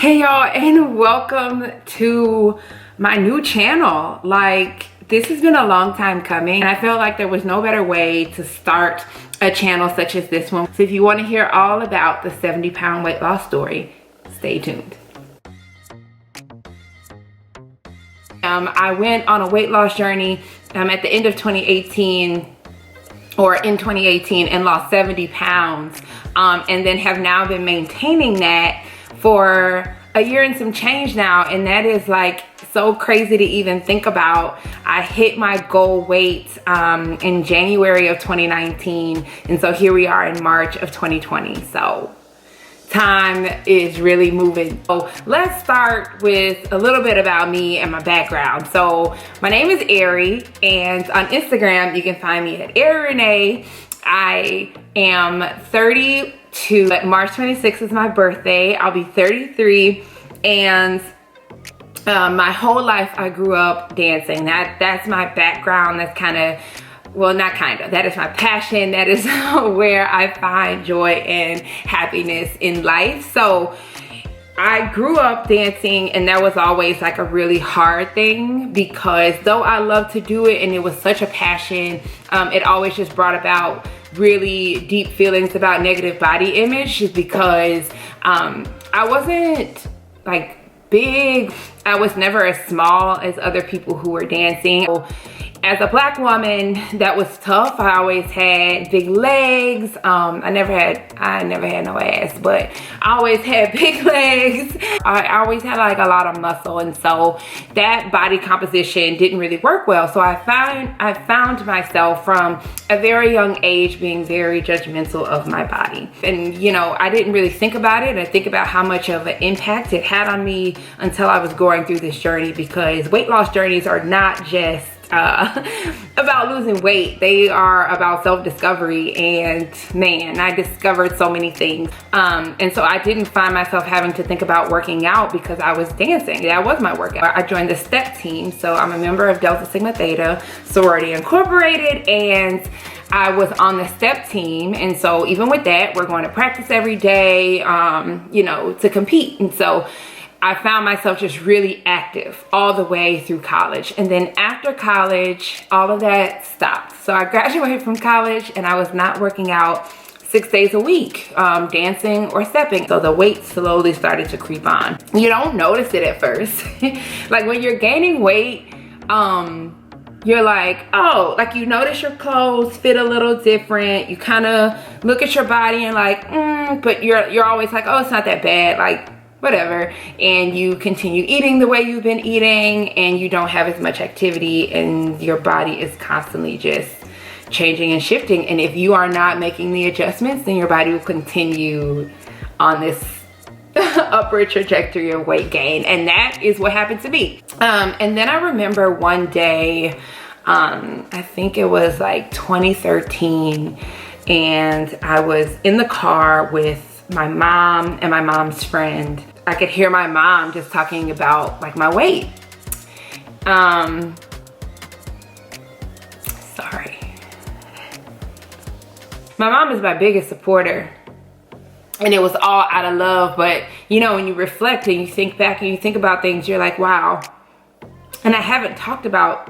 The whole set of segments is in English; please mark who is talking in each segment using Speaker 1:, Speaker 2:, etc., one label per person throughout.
Speaker 1: Hey y'all, and welcome to my new channel. Like, this has been a long time coming, and I feel like there was no better way to start a channel such as this one. So if you want to hear all about the 70-pound weight loss story, stay tuned. I went on a weight loss journey at the end of 2018 or in 2018 and lost 70 pounds and then have now been maintaining that for a year and some change now, and that is like so crazy to even think about. I hit my goal weight in January of 2019, and so here we are in March of 2020. So time is really moving. So let's start with a little bit about me and my background. So my name is Airee, and on Instagram you can find me at Airee Renee. I am 32. March 26th is my birthday. I'll be 33, and my whole life I grew up dancing. That's my background. That's kind of, well, not kind of, that is my passion. That is where I find joy and happiness in life. So I grew up dancing, and that was always like a really hard thing, because though I love to do it and it was such a passion, it always just brought about really deep feelings about negative body image, just because I wasn't like big. I was never as small as other people who were dancing. So, as a Black woman, that was tough. I always had big legs. I never had no ass, but I always had big legs. I always had like a lot of muscle, and so that body composition didn't really work well. So I found myself from a very young age being very judgmental of my body. And you know, I didn't really think about it and think about how much of an impact it had on me until I was going through this journey, because weight loss journeys are not just about losing weight. They are about self-discovery, and man, I discovered so many things. And so I didn't find myself having to think about working out because I was dancing. That was my workout. I joined the STEP team, so I'm a member of Delta Sigma Theta Sorority Incorporated, and I was on the STEP team. And so even with that, we're going to practice every day, you know, to compete. And so I found myself just really active all the way through college. And then after college, all of that stopped. So I graduated from college, and I was not working out 6 days a week, dancing or stepping. So the weight slowly started to creep on. You don't notice it at first. Like when you're gaining weight, you're like, oh, like you notice your clothes fit a little different. You kind of look at your body and like, but you're always like, oh, it's not that bad. Like, whatever. And you continue eating the way you've been eating, and you don't have as much activity, and your body is constantly just changing and shifting. And if you are not making the adjustments, then your body will continue on this upward trajectory of weight gain. And that is what happened to me. And then I remember one day, I think it was like 2013, and I was in the car with my mom and my mom's friend. I could hear my mom just talking about like my weight. Sorry. My mom is my biggest supporter, and it was all out of love. But you know, when you reflect and you think back and you think about things, you're like, wow. And I haven't talked about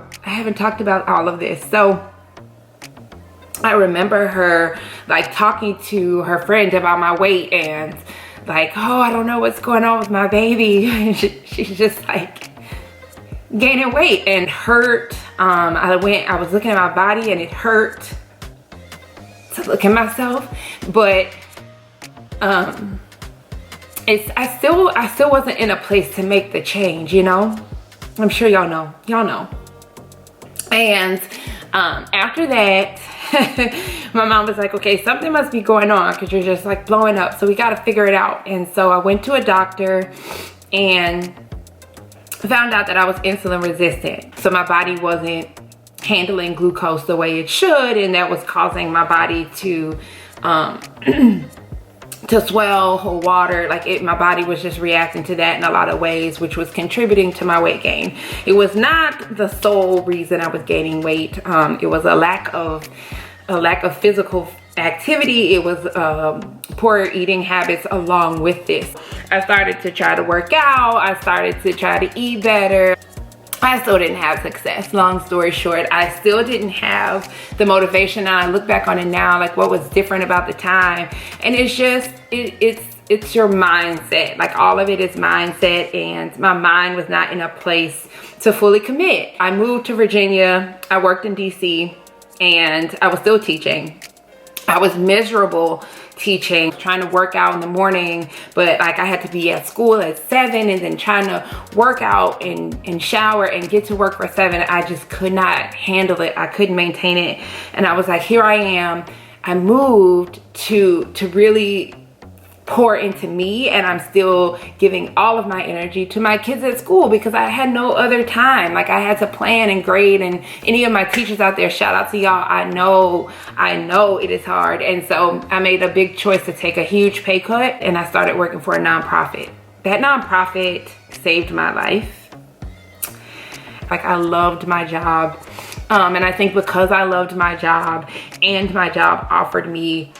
Speaker 1: all of this. So I remember her like talking to her friend about my weight, and like, oh, I don't know what's going on with my baby. She's just like gaining weight, and hurt. I was looking at my body, and it hurt to look at myself. But I still wasn't in a place to make the change, you know? I'm sure y'all know. And after that, my mom was like, okay, something must be going on, because you're just like blowing up, so we got to figure it out. And so I went to a doctor and found out that I was insulin resistant. So my body wasn't handling glucose the way it should, and that was causing my body to swell, hold water. Like my body was just reacting to that in a lot of ways, which was contributing to my weight gain. It was not the sole reason I was gaining weight. It was a lack of physical activity, it was poor eating habits along with this. I started to try to work out, I started to try to eat better. I still didn't have success. Long story short, I still didn't have the motivation. And I look back on it now, like what was different about the time. And it's just, it's your mindset. Like all of it is mindset, and my mind was not in a place to fully commit. I moved to Virginia, I worked in DC, and I was still teaching. I was miserable teaching, trying to work out in the morning, but like I had to be at school at 7 and then trying to work out and shower and get to work for 7. I just could not handle it. I couldn't maintain it. And I was like, here I am. I moved to really pour into me, and I'm still giving all of my energy to my kids at school because I had no other time. Like I had to plan and grade, and any of my teachers out there, shout out to y'all. I know it is hard. And so I made a big choice to take a huge pay cut, and I started working for a nonprofit. That nonprofit saved my life. Like I loved my job. And I think because I loved my job and my job offered me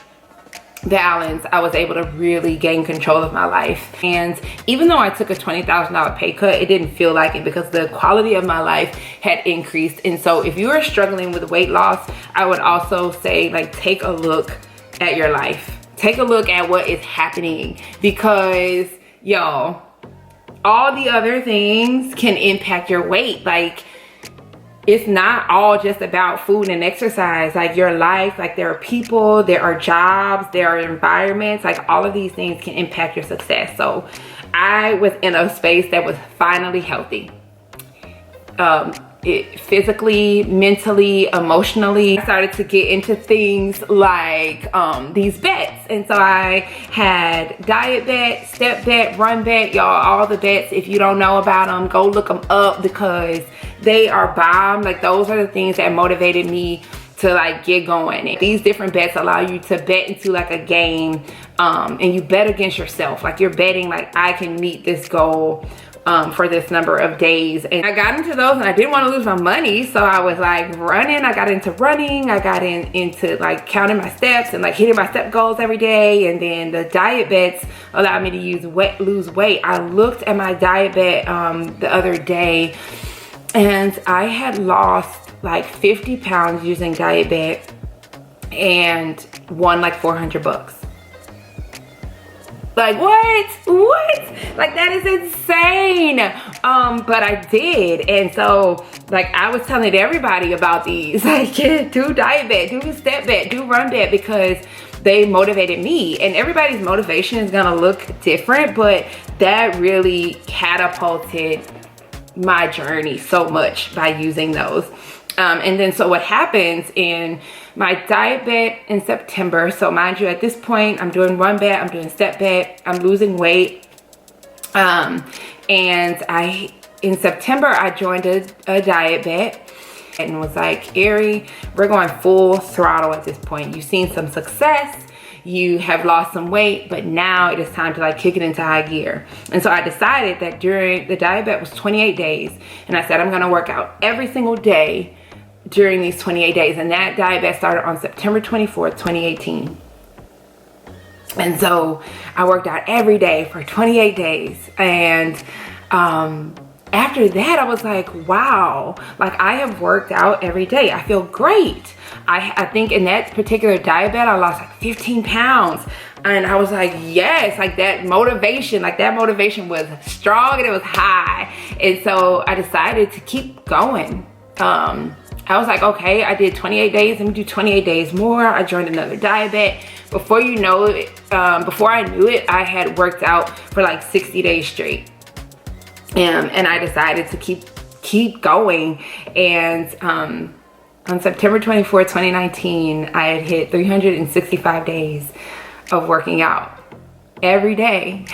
Speaker 1: balance, I was able to really gain control of my life. And even though I took a $20,000 pay cut, it didn't feel like it because the quality of my life had increased. And so if you are struggling with weight loss, I would also say, like, take a look at your life. Take a look at what is happening, because y'all, all the other things can impact your weight. Like, it's not all just about food and exercise. Like your life, like there are people, there are jobs, there are environments, like all of these things can impact your success. So I was in a space that was finally healthy. Physically, mentally, emotionally. I started to get into things like these bets. And so I had DietBet, StepBet, RunBet, y'all, all the bets. If you don't know about them, go look them up because they are bomb. Like those are the things that motivated me to like get going. And these different bets allow you to bet into like a game, and you bet against yourself. Like you're betting like, I can meet this goal for this number of days. And I got into those, and I didn't want to lose my money, so I was like running. I got into running. I got into like counting my steps and like hitting my step goals every day. And then the diet bets allowed me to lose weight. I looked at my diet bet the other day, and I had lost like 50 pounds using DietBet and won like $400. Like what? Like that is insane. But I did. And so like I was telling everybody about these, like do DietBet, do StepBet, do RunBet, because they motivated me. And everybody's motivation is gonna look different, but that really catapulted my journey so much by using those. And then so what happens in my diet bet in September, so mind you, at this point I'm doing RunBet, I'm doing StepBet, I'm losing weight, and in September I joined a diet bet and was like, Airee, we're going full throttle at this point. You've seen some success, you have lost some weight, but now it is time to like kick it into high gear. And so I decided that during the diet bet was 28 days, and I said I'm gonna work out every single day during these 28 days. And that diet bet started on September 24th, 2018. And so I worked out every day for 28 days. And after that, I was like, wow, like I have worked out every day. I feel great. I think in that particular diet bet, I lost like 15 pounds. And I was like, yes, like that motivation was strong and it was high. And so I decided to keep going. I was like, okay, I did 28 days. Let me do 28 days more. I joined another diet bet. Before you know it, before I knew it, I had worked out for like 60 days straight. And I decided to keep going. And on September 24th, 2019, I had hit 365 days of working out every day.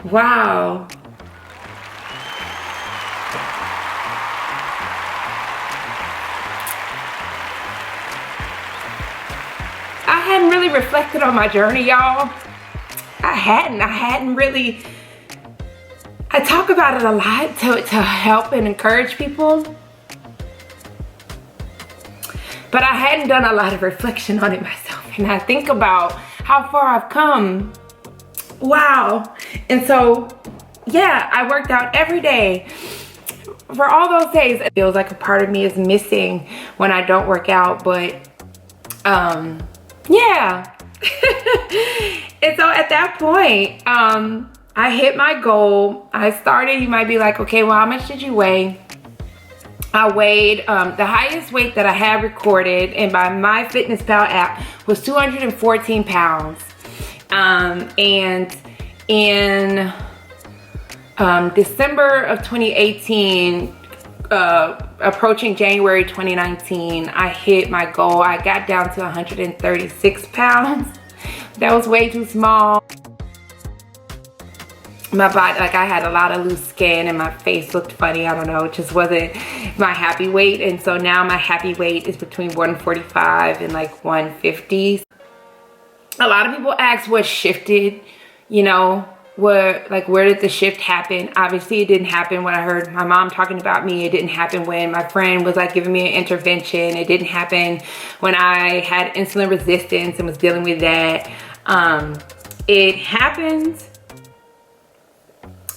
Speaker 1: Wow. I hadn't really reflected on my journey, y'all. I hadn't really. I talk about it a lot to help and encourage people. but I hadn't done a lot of reflection on it myself. And I think about how far I've come. Wow. And so, yeah, I worked out every day. For all those days, it feels like a part of me is missing when I don't work out, but yeah. And so at that point, I hit my goal. I started, you might be like, okay, well, how much did you weigh? I weighed, the highest weight that I had recorded and by MyFitnessPal app was 214 pounds. And in December of 2018, approaching January 2019, I hit my goal. I got down to 136 pounds. That was way too small. My body, like I had a lot of loose skin and my face looked funny. I don't know, it just wasn't my happy weight. And so now my happy weight is between 145 and like 150. A lot of people ask what shifted, you know, where did the shift happen? Obviously it didn't happen when I heard my mom talking about me. It didn't happen when my friend was like giving me an intervention. It didn't happen when I had insulin resistance and was dealing with that. It happened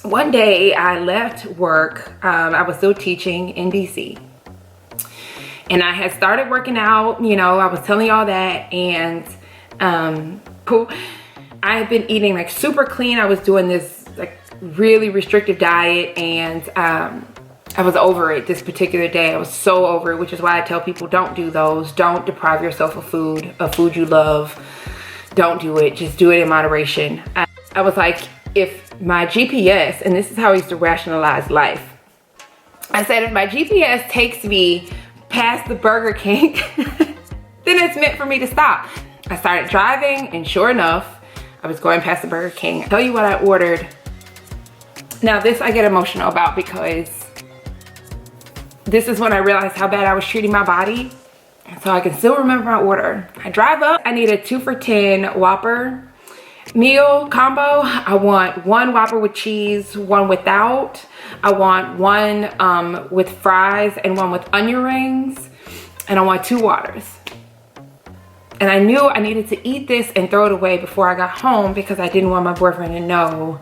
Speaker 1: one day. I left work. I was still teaching in DC. And I had started working out, you know, I was telling y'all that. And I had been eating like super clean. I was doing this like really restrictive diet, and I was over it this particular day. I was so over it, which is why I tell people don't do those. Don't deprive yourself of food you love. Don't do it. Just do it in moderation. I was like, if my GPS, and this is how I used to rationalize life. I said, if my GPS takes me past the Burger King, then it's meant for me to stop. I started driving, and sure enough, I was going past the Burger King. I'll tell you what I ordered. Now this I get emotional about because this is when I realized how bad I was treating my body. So I can still remember my order. I drive up, I need a 2 for $10 Whopper meal combo. I want 1 Whopper with cheese, 1 without. I want 1 with fries and 1 with onion rings. And I want 2 waters. And I knew I needed to eat this and throw it away before I got home because I didn't want my boyfriend to know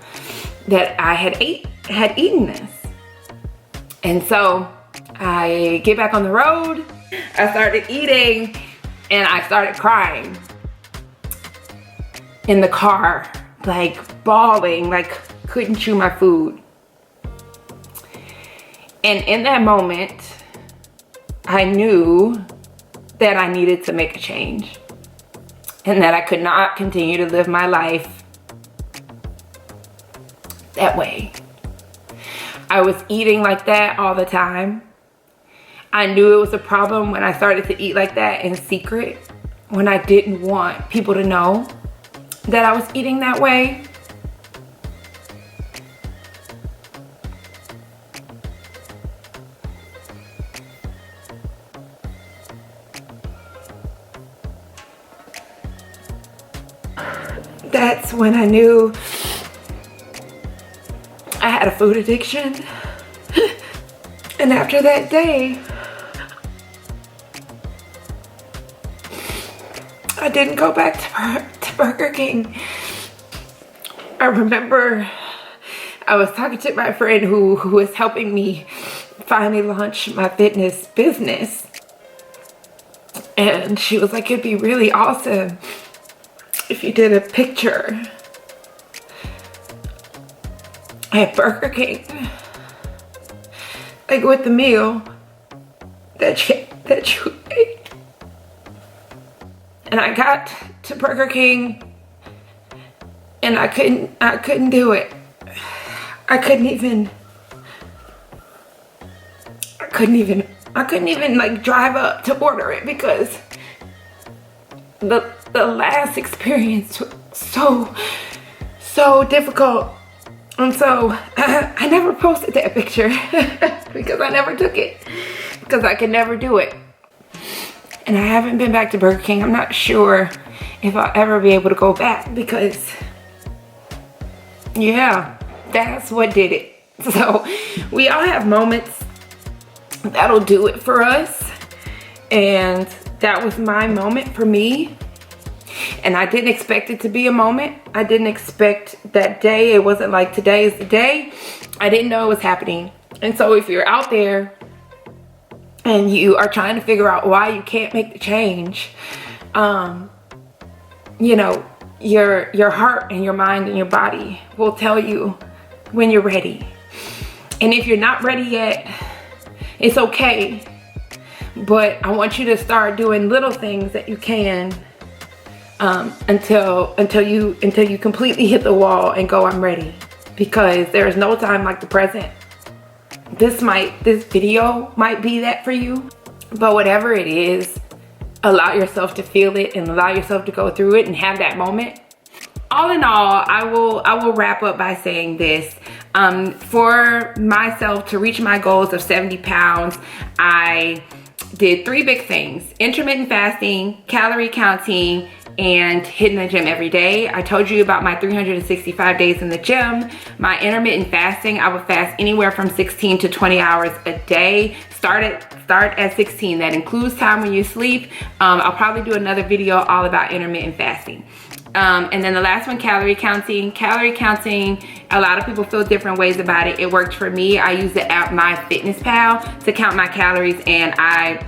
Speaker 1: that I had eaten this. And so I get back on the road, I started eating, and I started crying in the car, like bawling, like couldn't chew my food. And in that moment, I knew that I needed to make a change and that I could not continue to live my life that way. I was eating like that all the time. I knew it was a problem when I started to eat like that in secret, when I didn't want people to know that I was eating that way. That's when I knew I had a food addiction. And after that day, I didn't go back to Burger King. I remember I was talking to my friend who was helping me finally launch my fitness business. And she was like, it'd be really awesome if you did a picture at Burger King, like with the meal that you ate. And I got to Burger King and I couldn't do it. I couldn't even like drive up to order it because the last experience was so difficult. And so I never posted that picture because I never took it because I could never do it. And I haven't been back to Burger King. I'm not sure if I'll ever be able to go back because, yeah, that's what did it. So we all have moments that'll do it for us. And that was my moment for me. And I didn't expect it to be a moment. I didn't expect that day. It wasn't like today is the day. I didn't know it was happening. And so if you're out there and you are trying to figure out why you can't make the change, you know, your heart and your mind and your body will tell you when you're ready. And if you're not ready yet, it's okay. But I want you to start doing little things that you can until you completely hit the wall and go, I'm ready. Because there is no time like the present. This video might be that for you, but whatever it is, allow yourself to feel it and allow yourself to go through it and have that moment. All in all, I will wrap up by saying this. For myself to reach my goals of 70 pounds, I did 3 big things: intermittent fasting, calorie counting, and hitting the gym every day. I told you about my 365 days in the gym. My intermittent fasting, I would fast anywhere from 16 to 20 hours a day. Start at 16. That includes time when you sleep. I'll probably do another video all about intermittent fasting. And then the last one, calorie counting. Calorie counting, a lot of people feel different ways about it. It worked for me. I use the app MyFitnessPal to count my calories, and I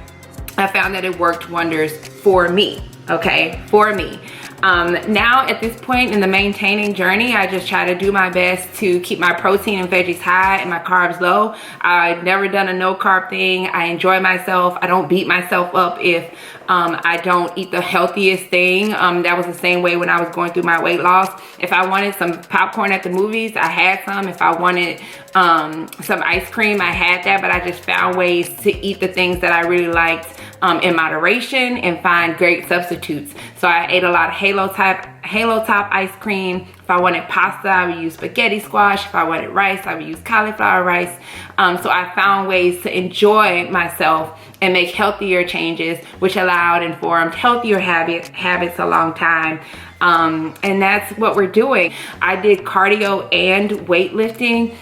Speaker 1: found that it worked wonders for me. Okay, for me. Now at this point in the maintaining journey, I just try to do my best to keep my protein and veggies high and my carbs low. I've never done a no carb thing. I enjoy myself. I don't beat myself up if I don't eat the healthiest thing. That was the same way when I was going through my weight loss. If I wanted some popcorn at the movies, I had some. If I wanted some ice cream, I had that, but I just found ways to eat the things that I really liked in moderation and find great substitutes. So I ate a lot of Halo Top ice cream. If I wanted pasta, I would use spaghetti squash. If I wanted rice, I would use cauliflower rice. So I found ways to enjoy myself and make healthier changes, which allowed and formed healthier habits a long time. And that's what we're doing. I did cardio and weightlifting.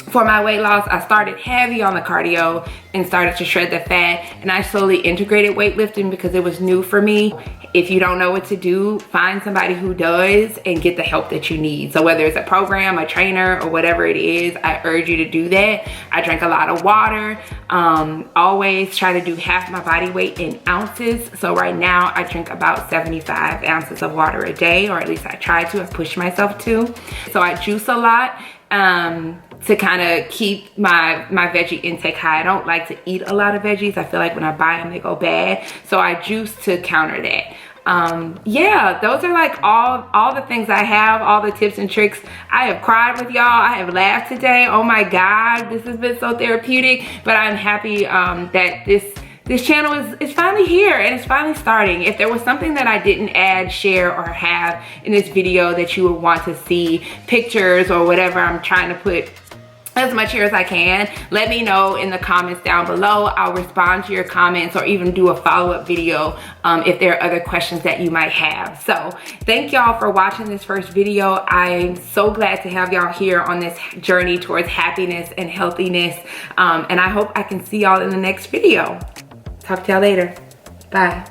Speaker 1: For my weight loss, I started heavy on the cardio and started to shred the fat, and I slowly integrated weightlifting because it was new for me. If you don't know what to do, find somebody who does and get the help that you need. So whether it's a program, a trainer, or whatever it is, I urge you to do that. I drank a lot of water. Always try to do half my body weight in ounces. So right now I drink about 75 ounces of water a day, or at least I try to. I push myself to. So I juice a lot. To kind of keep my veggie intake high. I don't like to eat a lot of veggies. I feel like when I buy them, they go bad. So I juice to counter that. Yeah, those are like all the things I have, all the tips and tricks. I have cried with y'all. I have laughed today. Oh my God, this has been so therapeutic. But I'm happy that this channel is finally here and it's finally starting. If there was something that I didn't add, share, or have in this video that you would want to see, pictures or whatever, I'm trying to put as much here as I can, let me know in the comments down below. I'll respond to your comments or even do a follow-up video if there are other questions that you might have. So thank y'all for watching this first video. I'm so glad to have y'all here on this journey towards happiness and healthiness. And I hope I can see y'all in the next video. Talk to y'all later. Bye.